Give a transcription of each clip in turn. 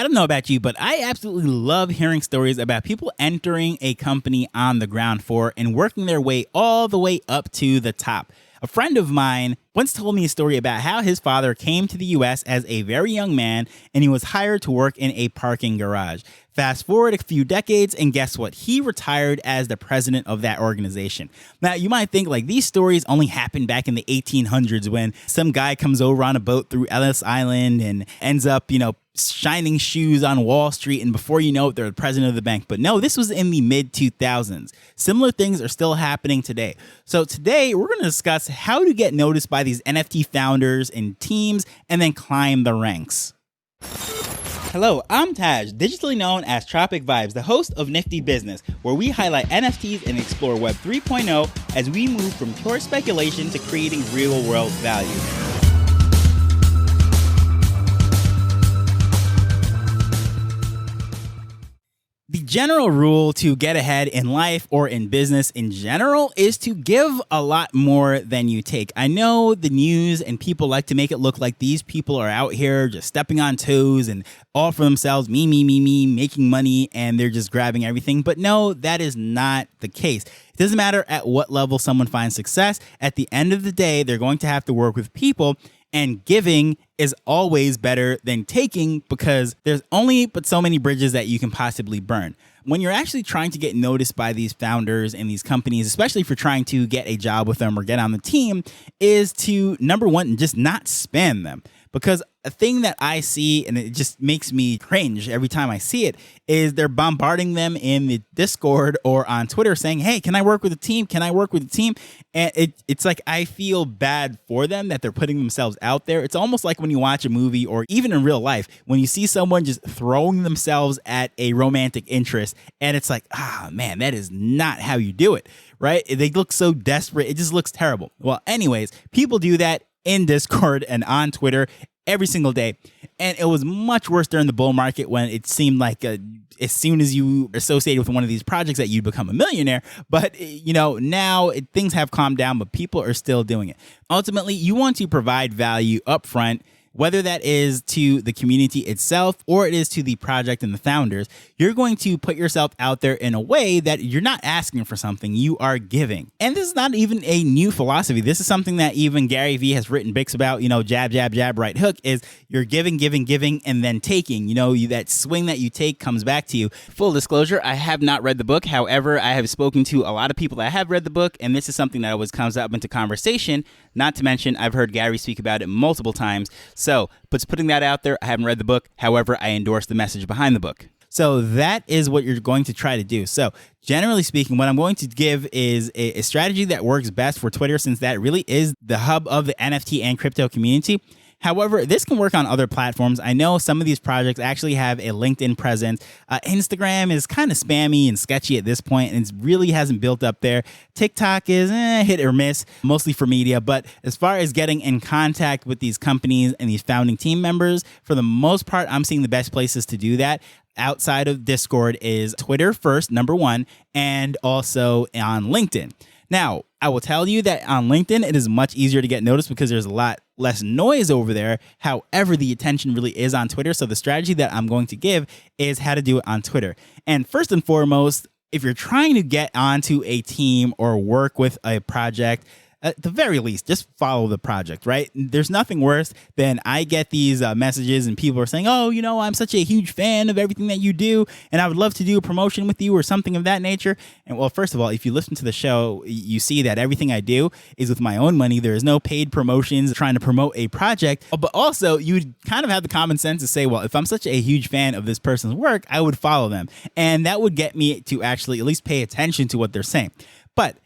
I don't know about you, but I absolutely love hearing stories about people entering a company on the ground floor and working their way all the way up to the top. A friend of mine once told me a story about how his father came to the US as a very young man and he was hired to work in a parking garage. Fast forward a few decades, and guess what? He retired as the president of that organization. Now, you might think like these stories only happened back in the 1800s when some guy comes over on a boat through Ellis Island and ends up, shining shoes on Wall Street, and before you know it, they're the president of the bank. But no, this was in the mid 2000s. Similar things are still happening today. So today we're going to discuss how to get noticed by these NFT founders and teams and then climb the ranks. Hello, I'm Taj, digitally known as Tropic Vibes, the host of Nifty Business, where we highlight NFTs and explore Web 3.0 as we move from pure speculation to creating real-world value. The general rule to get ahead in life or in business in general is to give a lot more than you take. I know the news and people like to make it look like these people are out here just stepping on toes and all for themselves, me, making money, and they're just grabbing everything. But no, that is not the case. It doesn't matter at what level someone finds success. At the end of the day, they're going to have to work with people. And giving is always better than taking because there's only but so many bridges that you can possibly burn. When you're actually trying to get noticed by these founders and these companies, especially if you're trying to get a job with them or get on the team, is to, number one, just not spam them. Because a thing that I see, and it just makes me cringe every time I see it, is they're bombarding them in the Discord or on Twitter saying, hey, can I work with a team? Can I work with a team? And it's like I feel bad for them that they're putting themselves out there. It's almost like when you watch a movie or even in real life, when you see someone just throwing themselves at a romantic interest, and it's like, man, that is not how you do it, right? They look so desperate. It just looks terrible. Well, anyways, people do that in Discord and on Twitter every single day. And it was much worse during the bull market when it seemed like as soon as you associated with one of these projects that you'd become a millionaire. But, now things have calmed down, but people are still doing it. Ultimately, you want to provide value up front, whether that is to the community itself or it is to the project and the founders. You're going to put yourself out there in a way that you're not asking for something, you are giving. And this is not even a new philosophy. This is something that even Gary Vee has written books about, jab, jab, jab, right hook, is you're giving, and then taking. That swing that you take comes back to you. Full disclosure, I have not read the book. However, I have spoken to a lot of people that have read the book, and this is something that always comes up into conversation. Not to mention, I've heard Gary speak about it multiple times. So, but putting that out there, I haven't read the book. However, I endorse the message behind the book. So that is what you're going to try to do. So generally speaking, what I'm going to give is a strategy that works best for Twitter, since that really is the hub of the NFT and crypto community. However, this can work on other platforms. I know some of these projects actually have a LinkedIn presence. Instagram is kind of spammy and sketchy at this point, and it really hasn't built up there. TikTok is hit or miss, mostly for media. But as far as getting in contact with these companies and these founding team members, for the most part, I'm seeing the best places to do that outside of Discord is Twitter first, number one, and also on LinkedIn. Now, I will tell you that on LinkedIn, it is much easier to get noticed because there's a lot less noise over there. However, the attention really is on Twitter. So the strategy that I'm going to give is how to do it on Twitter. And first and foremost, if you're trying to get onto a team or work with a project, at the very least, just follow the project, right? There's nothing worse than I get these messages and people are saying, I'm such a huge fan of everything that you do, and I would love to do a promotion with you or something of that nature. And well, first of all, if you listen to the show, you see that everything I do is with my own money. There is no paid promotions trying to promote a project. But also, you kind of have the common sense to say, well, if I'm such a huge fan of this person's work, I would follow them. And that would get me to actually at least pay attention to what they're saying. But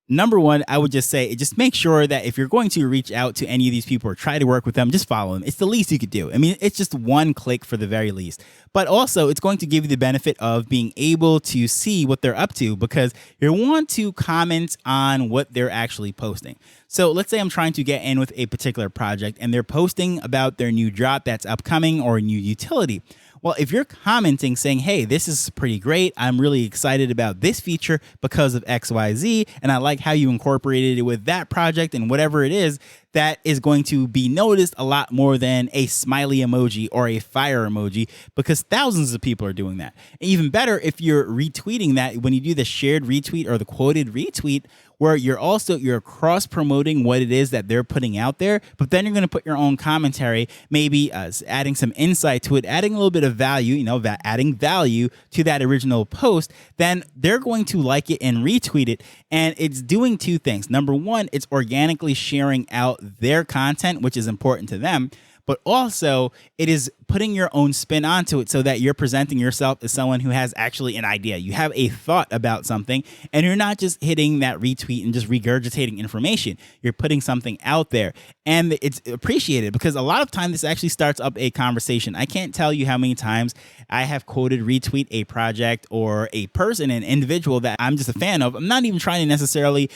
number one, I would just say, just make sure that if you're going to reach out to any of these people or try to work with them, just follow them. It's the least you could do. I mean, it's just one click for the very least. But also, it's going to give you the benefit of being able to see what they're up to because you want to comment on what they're actually posting. So let's say I'm trying to get in with a particular project and they're posting about their new drop that's upcoming or a new utility. Well, if you're commenting saying, hey, this is pretty great, I'm really excited about this feature because of XYZ, and I like how you incorporated it with that project and whatever it is, that is going to be noticed a lot more than a smiley emoji or a fire emoji, because thousands of people are doing that. Even better, if you're retweeting that, when you do the shared retweet or the quoted retweet, where you're cross promoting what it is that they're putting out there, but then you're going to put your own commentary, maybe adding some insight to it, adding a little bit of value, adding value to that original post, then they're going to like it and retweet it. And it's doing two things. Number one, it's organically sharing out their content, which is important to them. But also, it is putting your own spin onto it so that you're presenting yourself as someone who has actually an idea. You have a thought about something, and you're not just hitting that retweet and just regurgitating information. You're putting something out there, and it's appreciated because a lot of times this actually starts up a conversation. I can't tell you how many times I have quoted retweet a project or a person, an individual that I'm just a fan of. I'm not even trying to necessarily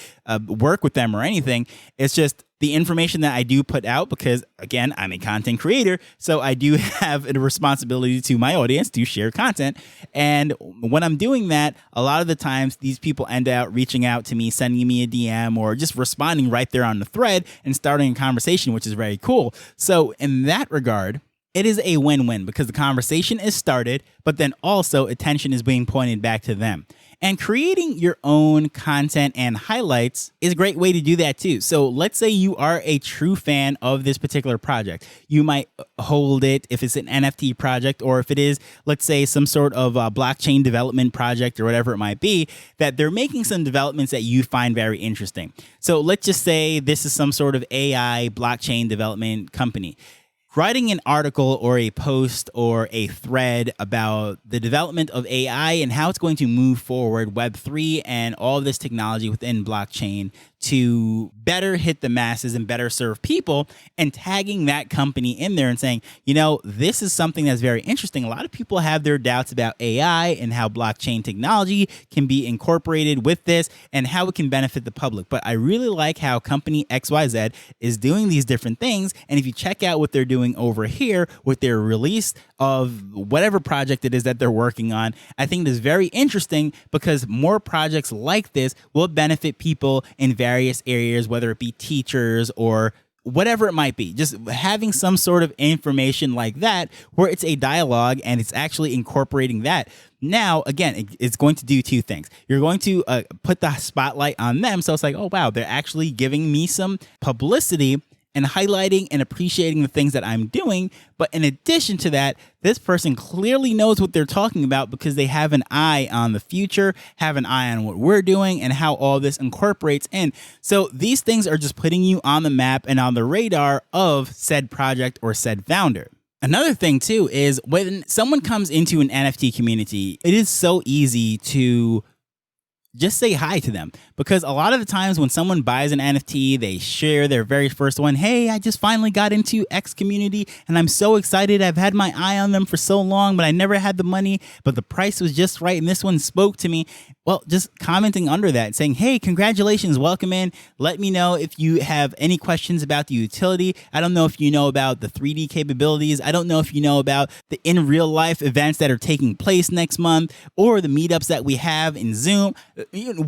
work with them or anything. It's just the information that I do put out because, again, I'm a content creator, so I do have a responsibility to my audience to share content. And when I'm doing that, a lot of the times these people end up reaching out to me, sending me a DM, or just responding right there on the thread and starting a conversation, which is very cool. So in that regard, it is a win-win because the conversation is started, but then also attention is being pointed back to them. And creating your own content and highlights is a great way to do that too. So let's say you are a true fan of this particular project. You might hold it if it's an NFT project, or if it is, let's say, some sort of blockchain development project or whatever it might be, that they're making some developments that you find very interesting. So let's just say this is some sort of AI blockchain development company. Writing an article or a post or a thread about the development of AI and how it's going to move forward Web3 and all of this technology within blockchain to better hit the masses and better serve people, and tagging that company in there and saying, this is something that's very interesting. A lot of people have their doubts about AI and how blockchain technology can be incorporated with this and how it can benefit the public. But I really like how company XYZ is doing these different things. And if you check out what they're doing over here with their release of whatever project it is that they're working on, I think it is very interesting because more projects like this will benefit people in various areas, whether it be teachers or whatever it might be. Just having some sort of information like that where it's a dialogue and it's actually incorporating that. Now, again, it's going to do two things. You're going to put the spotlight on them. So it's like, oh, wow, they're actually giving me some publicity and highlighting and appreciating the things that I'm doing. But in addition to that, this person clearly knows what they're talking about because they have an eye on the future, have an eye on what we're doing and how all this incorporates in. So these things are just putting you on the map and on the radar of said project or said founder. Another thing too is when someone comes into an NFT community, it is so easy to just say hi to them, because a lot of the times when someone buys an NFT, they share their very first one. Hey, I just finally got into X community and I'm so excited. I've had my eye on them for so long, but I never had the money, but the price was just right. And this one spoke to me. Well, just commenting under that saying, hey, congratulations, welcome in. Let me know if you have any questions about the utility. I don't know if you know about the 3D capabilities. I don't know if you know about the in real life events that are taking place next month or the meetups that we have in Zoom,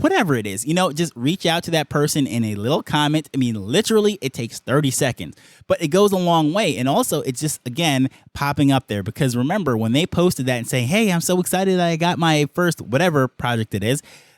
whatever it is, just reach out to that person in a little comment. I mean, literally it takes 30 seconds, but it goes a long way. And also it's just, again, popping up there because remember when they posted that and saying, hey, I'm so excited that I got my first whatever project it is,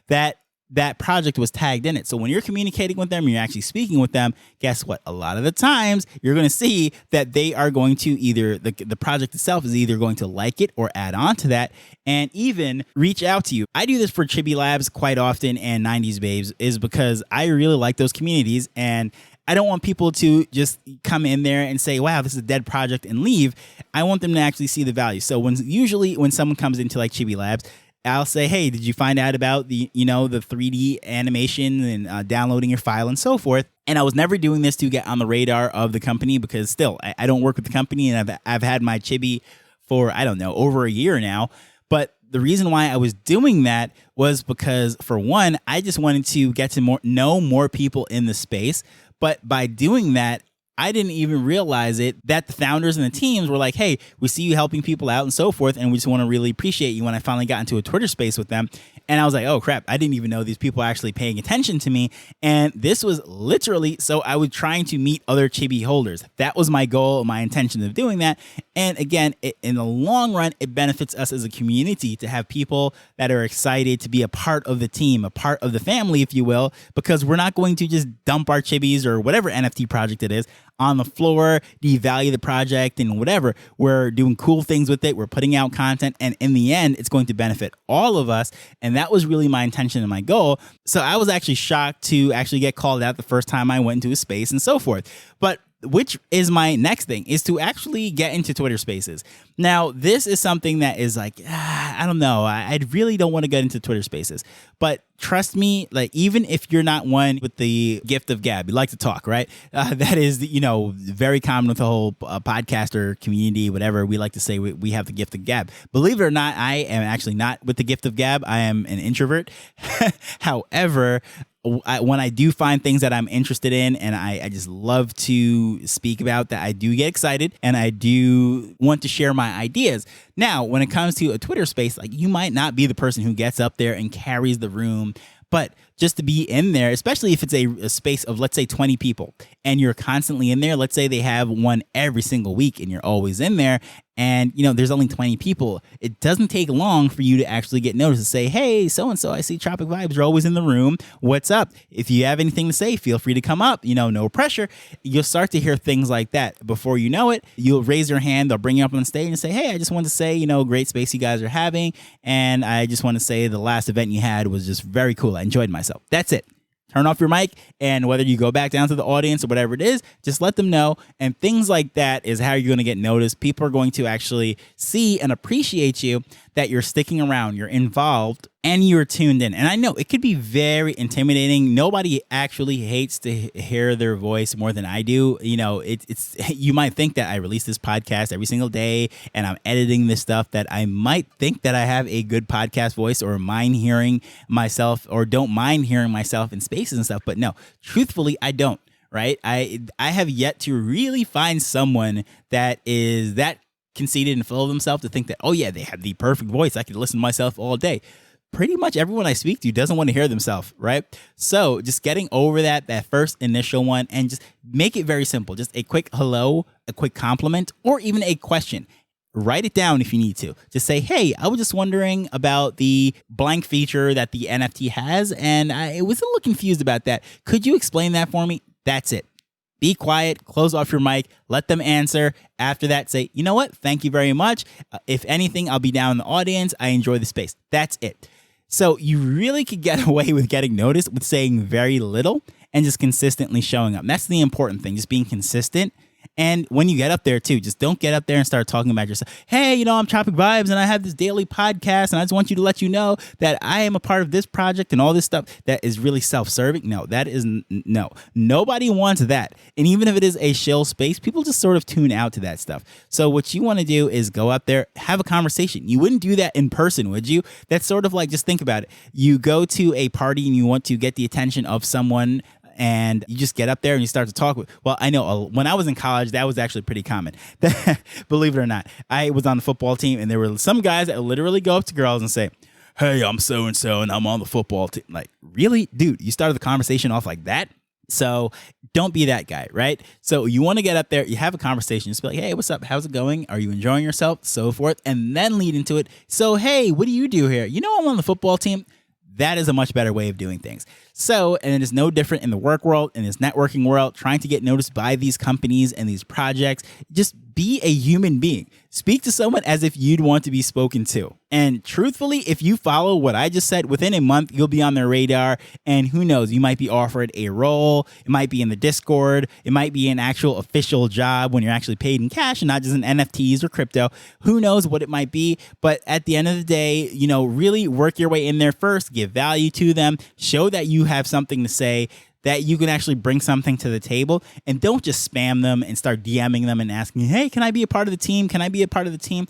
that project was tagged in it. So when you're communicating with them, you're actually speaking with them, guess what? A lot of the times you're going to see that they are going to either, the project itself is either going to like it or add on to that and even reach out to you. I do this for Chibi Labs quite often and 90s Babes is because I really like those communities and I don't want people to just come in there and say, wow, this is a dead project and leave. I want them to actually see the value. So usually when someone comes into like Chibi Labs, I'll say, hey, did you find out about the 3D animation and downloading your file and so forth? And I was never doing this to get on the radar of the company because still, I don't work with the company and I've had my Chibi for, I don't know, over a year now. But the reason why I was doing that was because, for one, I just wanted to get to know more people in the space. But by doing that, I didn't even realize it that the founders and the teams were like, hey, we see you helping people out and so forth, and we just want to really appreciate you. When I finally got into a Twitter space with them, and I was like, oh crap, I didn't even know these people were actually paying attention to me. And this was literally, so I was trying to meet other Chibi holders. That was my goal, my intention of doing that. And again, in the long run, it benefits us as a community to have people that are excited to be a part of the team, a part of the family, if you will, because we're not going to just dump our Chibis or whatever NFT project it is on the floor, devalue the project and whatever. We're doing cool things with it. We're putting out content. And in the end, it's going to benefit all of us. And that was really my intention and my goal. So I was actually shocked to actually get called out the first time I went into a space and so forth. But which is my next thing, is to actually get into Twitter Spaces. Now, this is something that is like, I don't know. I really don't want to get into Twitter Spaces. But trust me, like, even if you're not one with the gift of gab, you like to talk, right? That is, very common with the whole podcaster community, whatever. We like to say we have the gift of gab. Believe it or not, I am actually not with the gift of gab. I am an introvert. However, when I do find things that I'm interested in and I just love to speak about, that I do get excited and I do want to share my ideas. Now, when it comes to a Twitter space, like, you might not be the person who gets up there and carries the room, but just to be in there, especially if it's a space of, let's say, 20 people and you're constantly in there. Let's say they have one every single week and you're always in there, and there's only 20 people. It doesn't take long for you to actually get noticed and say, hey, so-and-so, I see Tropic Vibes, you're always in the room. What's up? If you have anything to say, feel free to come up, no pressure. You'll start to hear things like that. Before you know it, you'll raise your hand, they'll bring you up on stage and say, hey, I just want to say, great space you guys are having. And I just want to say the last event you had was just very cool. I enjoyed myself. That's it. Turn off your mic, and whether you go back down to the audience or whatever it is, just let them know. And things like that is how you're going to get noticed. People are going to actually see and appreciate you, that you're sticking around, you're involved, and you're tuned in. And I know it could be very intimidating. Nobody actually hates to hear their voice more than I do. It's you might think that I release this podcast every single day and I'm editing this stuff, that I might think that I have a good podcast voice or mind hearing myself, or don't mind hearing myself in spaces and stuff. But no, truthfully, I don't. Right? I have yet to really find someone that is that conceited and full of themselves to think that, oh yeah, they have the perfect voice, I could listen to myself all day. Pretty much everyone I speak to doesn't want to hear themselves, right? So just getting over that first initial one, and just make it very simple. Just a quick hello, a quick compliment, or even a question. Write it down if you need to. Just say, hey, I was just wondering about the blank feature that the NFT has, and I was a little confused about that. Could you explain that for me? That's it. Be quiet, close off your mic, let them answer. After that, say, you know what? Thank you very much. If anything, I'll be down in the audience. I enjoy the space. That's it. So you really could get away with getting noticed with saying very little and just consistently showing up. That's the important thing, just being consistent. And when you get up there too, just don't get up there and start talking about yourself. Hey, I'm Tropic Vibes and I have this daily podcast and I just want you to let you know that I am a part of this project and all this stuff that is really self-serving. No, that is no. Nobody wants that. And even if it is a shill space, people just sort of tune out to that stuff. So what you want to do is go up there, have a conversation. You wouldn't do that in person, would you? That's sort of like, just think about it. You go to a party and you want to get the attention of someone, and you just get up there and you start to talk with. Well, I know when I was in college, that was actually pretty common. Believe it or not, I was on the football team, and there were some guys that would literally go up to girls and say, hey, I'm so-and-so, and I'm on the football team. Like, really? Dude, you started the conversation off like that? So don't be that guy, right? So you want to get up there, you have a conversation, just be like, hey, what's up? How's it going? Are you enjoying yourself? So forth. And then lead into it. So, hey, what do you do here? I'm on the football team. That is a much better way of doing things. So, and it is no different in the work world, in this networking world, trying to get noticed by these companies and these projects. Just be a human being. Speak to someone as if you'd want to be spoken to. And truthfully, if you follow what I just said, within a month, you'll be on their radar. And who knows, you might be offered a role. It might be in the Discord. It might be an actual official job when you're actually paid in cash and not just in NFTs or crypto. Who knows what it might be? But at the end of the day, really work your way in there first. Give value to them. Show that you have something to say, that you can actually bring something to the table, and don't just spam them and start DMing them and asking, hey, can I be a part of the team? Can I be a part of the team?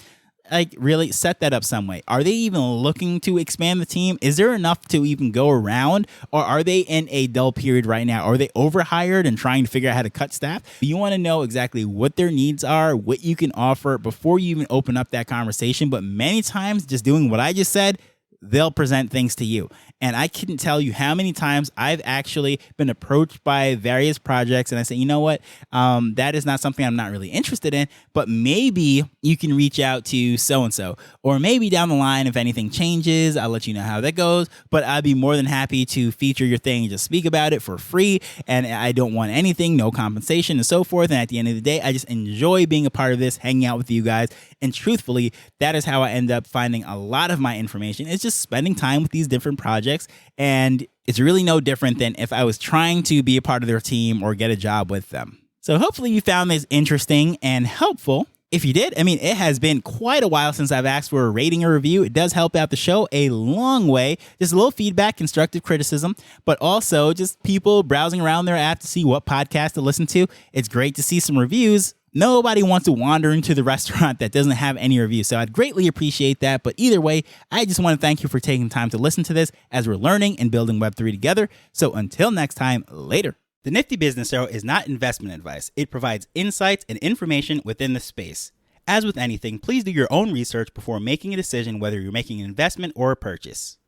like really set that up some way. Are they even looking to expand the team? Is there enough to even go around, or are they in a dull period right now? Are they overhired and trying to figure out how to cut staff? You want to know exactly what their needs are, what you can offer before you even open up that conversation. But many times just doing what I just said, they'll present things to you. And I couldn't tell you how many times I've actually been approached by various projects and I say, you know what, that is not something I'm not really interested in, but maybe you can reach out to so-and-so, or maybe down the line, if anything changes, I'll let you know how that goes, but I'd be more than happy to feature your thing and just speak about it for free. And I don't want anything, no compensation and so forth. And at the end of the day, I just enjoy being a part of this, hanging out with you guys. And truthfully, that is how I end up finding a lot of my information. It's just spending time with these different projects. And it's really no different than if I was trying to be a part of their team or get a job with them. So hopefully you found this interesting and helpful. If you did, I mean, it has been quite a while since I've asked for a rating or review. It does help out the show a long way. Just a little feedback, constructive criticism, but also just people browsing around their app to see what podcast to listen to. It's great to see some reviews. Nobody wants to wander into the restaurant that doesn't have any reviews, so I'd greatly appreciate that. But either way, I just want to thank you for taking time to listen to this as we're learning and building Web3 together. So until next time, later. The Nifty Business Arrow is not investment advice. It provides insights and information within the space. As with anything, please do your own research before making a decision whether you're making an investment or a purchase.